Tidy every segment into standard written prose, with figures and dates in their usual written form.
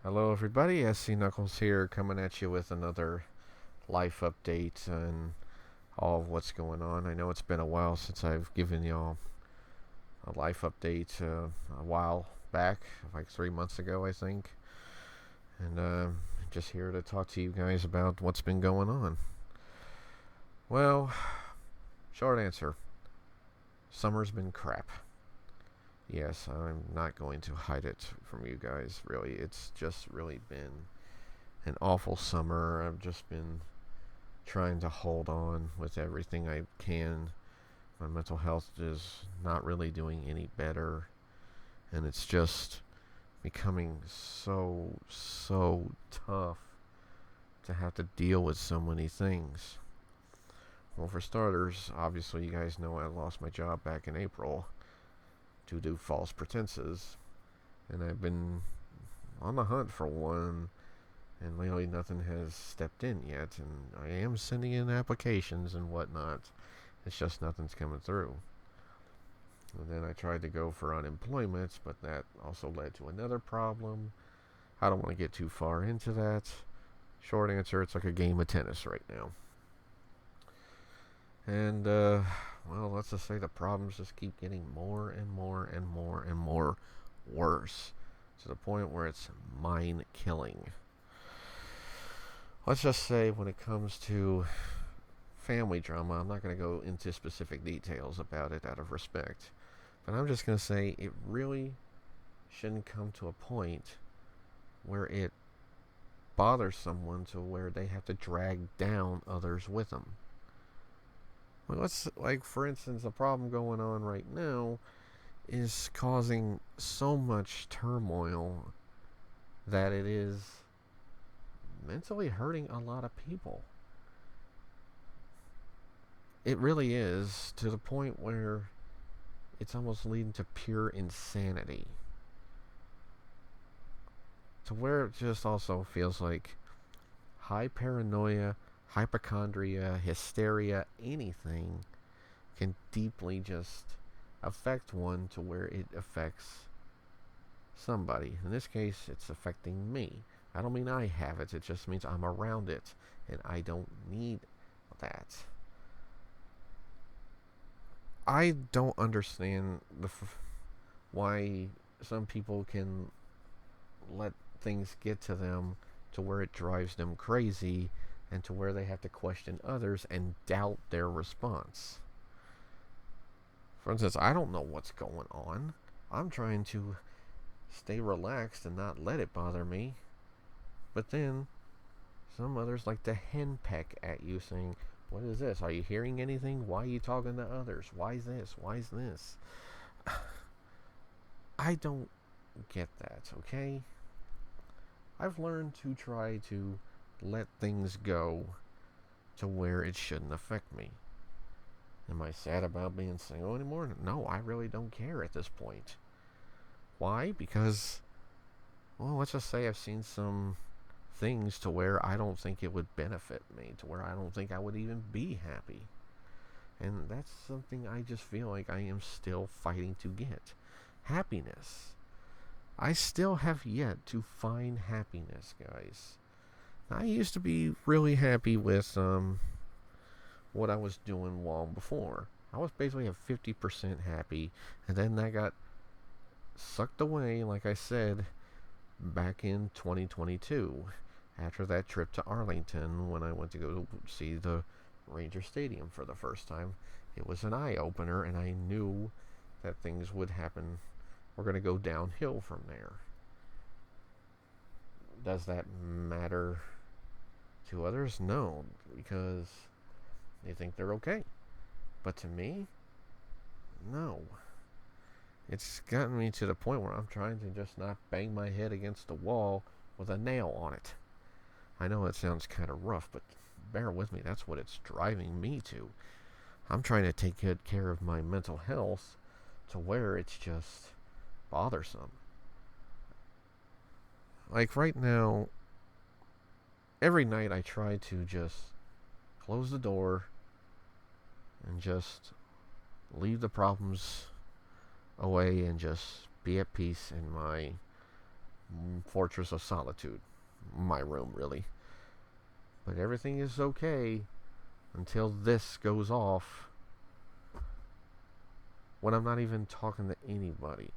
Hello, everybody. SC Knuckles here, coming at you with another life update and all of what's going on. I know it's been a while since I've given y'all a life update a while back, like 3 months ago, I think. And just here to talk to you guys about what's been going on. Well, short answer summer's been crap. Yes, I'm not going to hide it from you guys, really. It's just really been an awful summer. I've just been trying to hold on with everything I can. My mental health is not really doing any better, and it's just becoming so tough to have to deal with so many things. Well, for starters, obviously, you guys know I lost my job back in April due to false pretenses, and I've been on the hunt for one, and lately nothing has stepped in yet, and I am sending in applications and whatnot. It's just nothing's coming through. And then I tried to go for unemployment, but that also led to another problem. I don't want to get too far into that. Short answer, it's like a game of tennis right now. And, well, let's just say the problems just keep getting more and more worse to the point where it's mind killing. Let's just say when it comes to family drama, I'm not going to go into specific details about it out of respect, but I'm just going to say it really shouldn't come to a point where it bothers someone to where they have to drag down others with them. Well, let's, like, for instance, the problem going on right now is causing so much turmoil that it is mentally hurting a lot of people. It really is, to the point where it's almost leading to pure insanity. To where it just also feels like high paranoia, hypochondria, hysteria, anything can deeply just affect one to where it affects somebody. In this case, it's affecting me. I don't mean I have it, it just means I'm around it, and I don't need that. I don't understand why some people can let things get to them to where it drives them crazy and to where they have to question others and doubt their response. For instance, I don't know what's going on. I'm trying to stay relaxed and not let it bother me. But then some others like to henpeck at you saying, "What is this? Are you hearing anything? Why are you talking to others? Why is this? Why is this?" I don't get that, okay? I've learned to try to let things go to where it shouldn't affect me. Am I sad about being single anymore? No, I really don't care at this point. Why? Because, well, let's just say I've seen some things to where I don't think it would benefit me, to where I don't think I would even be happy. And that's something I just feel like I am still fighting to get. Happiness. I still have yet to find happiness, guys. I used to be really happy with what I was doing long before. I was basically at 50% happy, and then that got sucked away, like I said, back in 2022 after that trip to Arlington when I went to go see the Ranger Stadium for the first time. It was an eye opener, and I knew that things would happen. We're going to go downhill from there. Does that matter to others? No, because they think they're okay. But to me, no. It's gotten me to the point where I'm trying to just not bang my head against the wall with a nail on it. I know it sounds kind of rough, but bear with me. That's what it's driving me to. I'm trying to take good care of my mental health to where it's just bothersome. Like right now, every night I try to just close the door and just leave the problems away and just be at peace in my fortress of solitude. My room, really. But everything is okay until this goes off when I'm not even talking to anybody.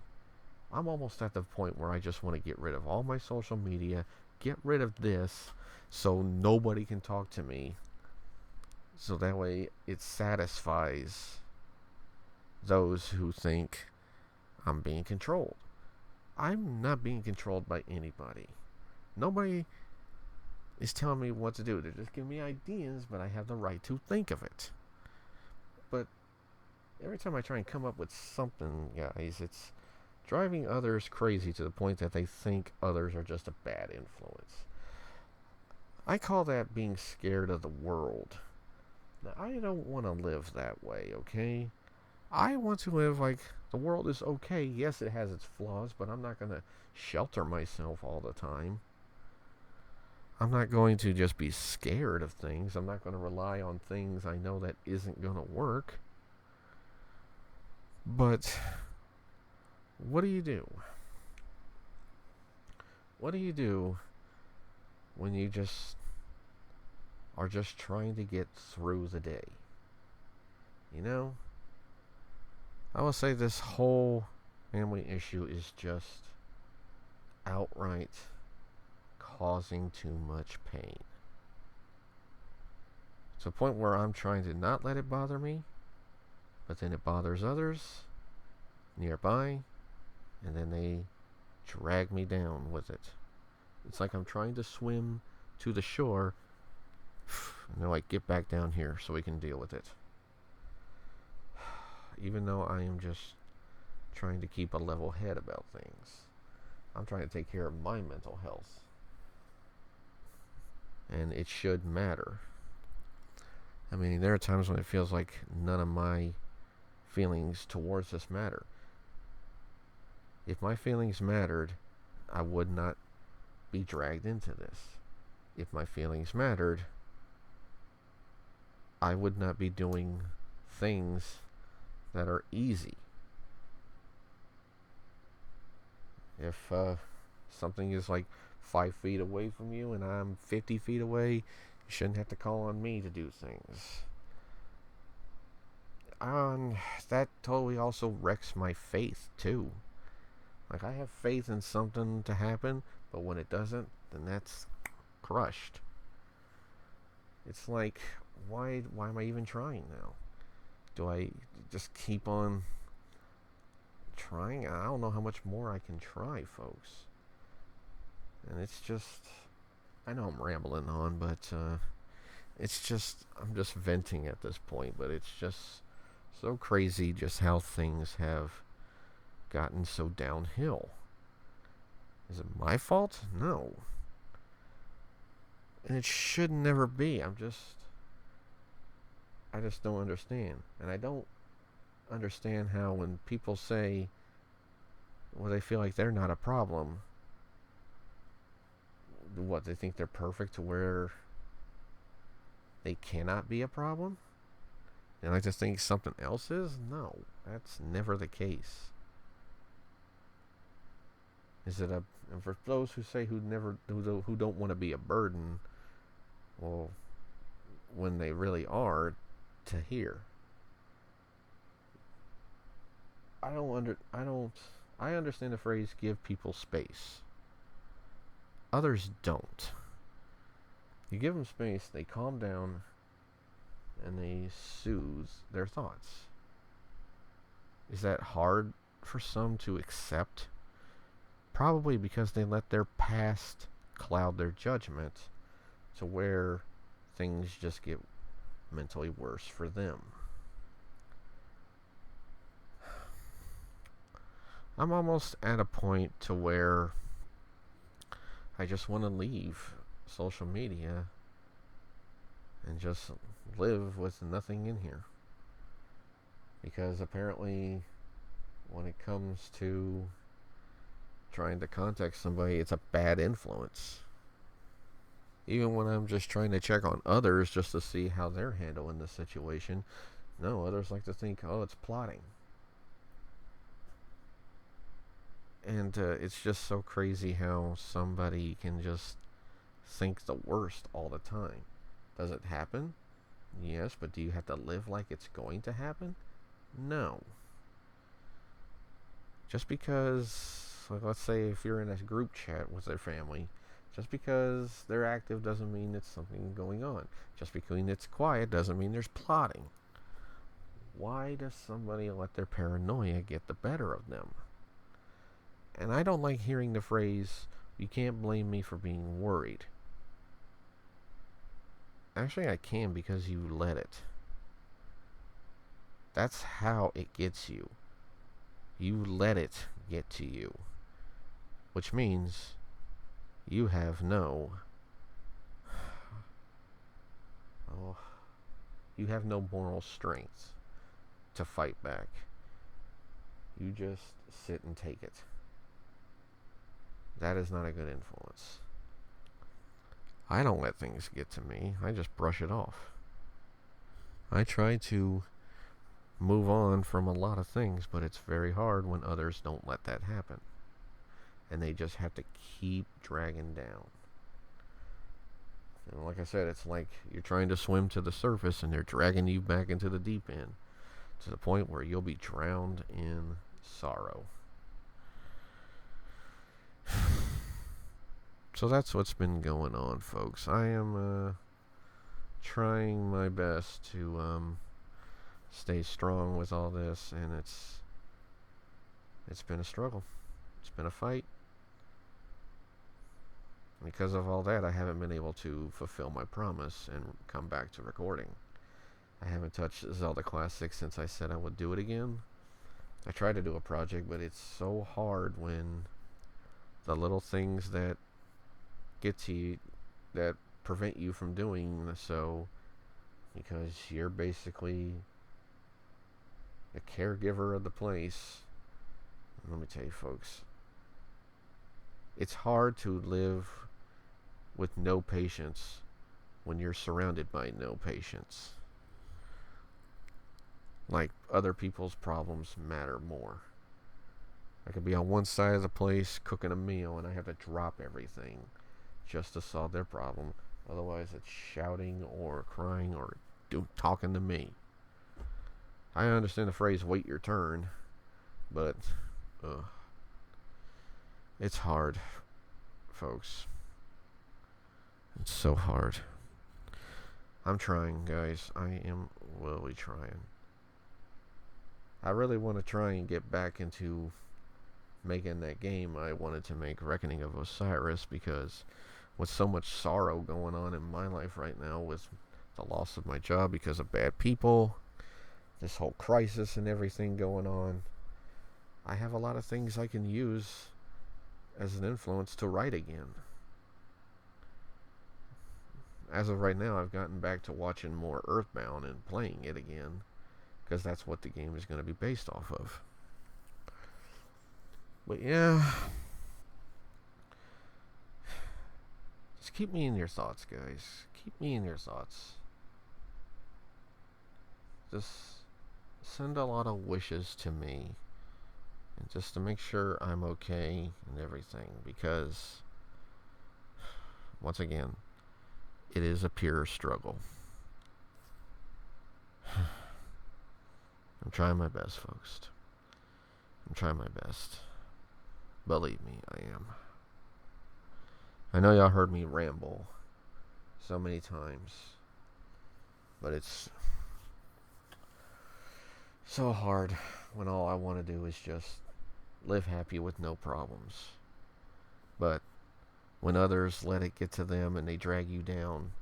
I'm almost at the point where I just want to get rid of all my social media, get rid of this so nobody can talk to me. So that way it satisfies those who think I'm being controlled. I'm not being controlled by anybody. Nobody is telling me what to do. They're just giving me ideas, but I have the right to think of it. But every time I try and come up with something, guys, it's driving others crazy to the point that they think others are just a bad influence. I call that being scared of the world. Now, I don't want to live that way, okay? I want to live like the world is okay. Yes, it has its flaws, but I'm not going to shelter myself all the time. I'm not going to just be scared of things. I'm not going to rely on things I know that isn't going to work. But what do you do? What do you do when you just are just trying to get through the day? You know? I will say this whole family issue is just outright causing too much pain. To the point where I'm trying to not let it bother me, but then it bothers others nearby, and then they drag me down with it. It's like I'm trying to swim to the shore, and they're like, get back down here so we can deal with it. Even though I am just trying to keep a level head about things. I'm trying to take care of my mental health. And it should matter. I mean, there are times when it feels like none of my feelings towards this matter. If my feelings mattered, I would not be dragged into this. If my feelings mattered, I would not be doing things that are easy. If something is like 5 feet away from you and I'm 50 feet away, you shouldn't have to call on me to do things. That totally also wrecks my faith too. Like, I have faith in something to happen, but when it doesn't, then that's crushed. It's like, why am I even trying now? Do I just keep on trying? I don't know how much more I can try, folks. And it's just, I know I'm rambling on, but it's just, I'm just venting at this point, but it's just so crazy just how things have gotten so downhill. Is it my fault? No. And it should never be. I just don't understand. And I don't understand how when people say, well, they feel like they're not a problem, what, they think they're perfect to where they cannot be a problem? And I just think something else is? No, that's never the case. Is it and for those who say who don't want to be a burden, well, when they really are, to hear. I understand the phrase give people space. Others don't. You give them space, they calm down, and they soothe their thoughts. Is that hard for some to accept? Probably because they let their past cloud their judgment to where things just get mentally worse for them. I'm almost at a point to where I just want to leave social media and just live with nothing in here. Because apparently when it comes to trying to contact somebody, it's a bad influence. Even when I'm just trying to check on others just to see how they're handling the situation, no, others like to think, oh, it's plotting. And And it's just so crazy how somebody can just think the worst all the time. Does it happen? Yes, but do you have to live like it's going to happen? No. Just because, like, let's say if you're in a group chat with their family, just because they're active doesn't mean it's something going on. Just because it's quiet doesn't mean there's plotting. Why does somebody let their paranoia get the better of them? And I don't like hearing the phrase, you can't blame me for being worried. Actually, I can, because you let it. That's how it gets you. You let it get to you. Which means you have no... Oh, you have no moral strength to fight back. You just sit and take it. That is not a good influence. I don't let things get to me. I just brush it off. I try to move on from a lot of things, but it's very hard when others don't let that happen. And they just have to keep dragging down. And like I said, it's like you're trying to swim to the surface and they're dragging you back into the deep end, to the point where you'll be drowned in sorrow. So that's what's been going on, folks. I am trying my best to stay strong with all this, and it's been a struggle. It's been a fight. Because of all that, I haven't been able to fulfill my promise and come back to recording. I haven't touched Zelda Classic since I said I would do it again. I tried to do a project, but it's so hard when the little things that get to you, that prevent you from doing so, because you're basically a caregiver of the place. Let me tell you, folks, it's hard to live with no patience when you're surrounded by no patience. Like, other people's problems matter more. I could be on one side of the place cooking a meal and I have to drop everything just to solve their problem. Otherwise, it's shouting or crying or talking to me. I understand the phrase "wait your turn," but it's hard, folks. It's so hard. I'm trying, guys. I am really trying. I really want to try and get back into making that game I wanted to make, Reckoning of Osiris, because with so much sorrow going on in my life right now, with the loss of my job because of bad people, this whole crisis and everything going on, I have a lot of things I can use as an influence to write again. As of right now, I've gotten back to watching more Earthbound and playing it again, because that's what the game is going to be based off of. But yeah, just keep me in your thoughts, guys. Keep me in your thoughts. Just send a lot of wishes to me, and just to make sure I'm okay and everything, because once again, it is a pure struggle. I'm trying my best, folks. I'm trying my best. Believe me, I am. I know y'all heard me ramble so many times, but it's so hard when all I want to do is just live happy with no problems. But when others let it get to them and they drag you down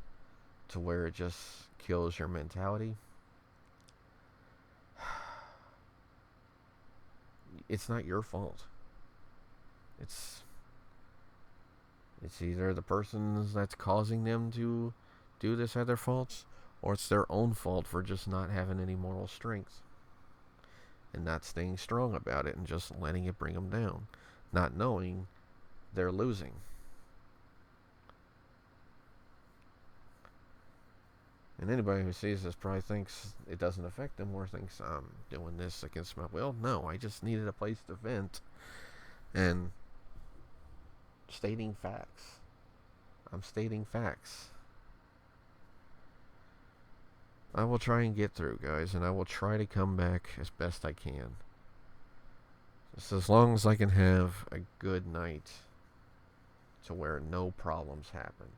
to where it just kills your mentality, it's not your fault. It's either the person that's causing them to do this at their faults, or it's their own fault for just not having any moral strength and not staying strong about it and just letting it bring them down, not knowing they're losing. And anybody who sees this probably thinks it doesn't affect them, or thinks I'm doing this against my will. No, I just needed a place to vent. and stating facts. I'm stating facts. I will try and get through, guys, and I will try to come back as best I can. Just as long as I can have a good night to where no problems happen.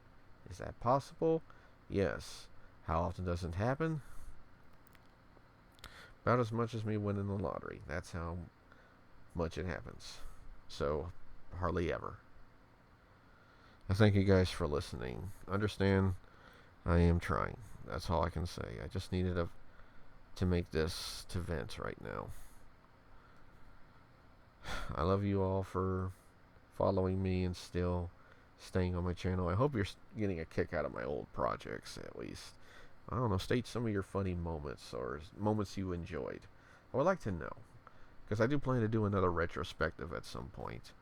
Is that possible? Yes. How often does it happen? About as much as me winning the lottery. That's how much it happens. So, hardly ever. I thank you guys for listening. Understand, I am trying. That's all I can say. I just needed to make this to vent right now. I love you all for following me and still staying on my channel. I hope you're getting a kick out of my old projects, at least. I don't know, state some of your funny moments or moments you enjoyed. I would like to know, because I do plan to do another retrospective at some point.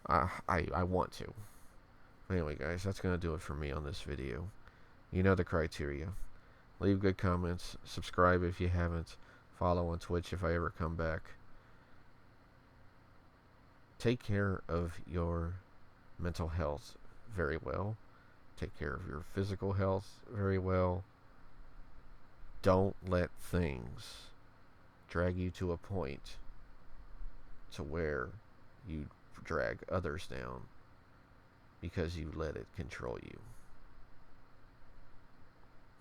I want to. Anyway, guys, that's going to do it for me on this video. You know the criteria. Leave good comments. Subscribe if you haven't. Follow on Twitch if I ever come back. Take care of your mental health very well. Take care of your physical health very well. Don't let things drag you to a point to where you drag others down because you let it control you.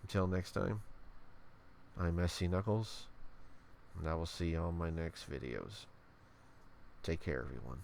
Until next time, I'm SC Knuckles, and I will see you on my next videos. Take care, everyone.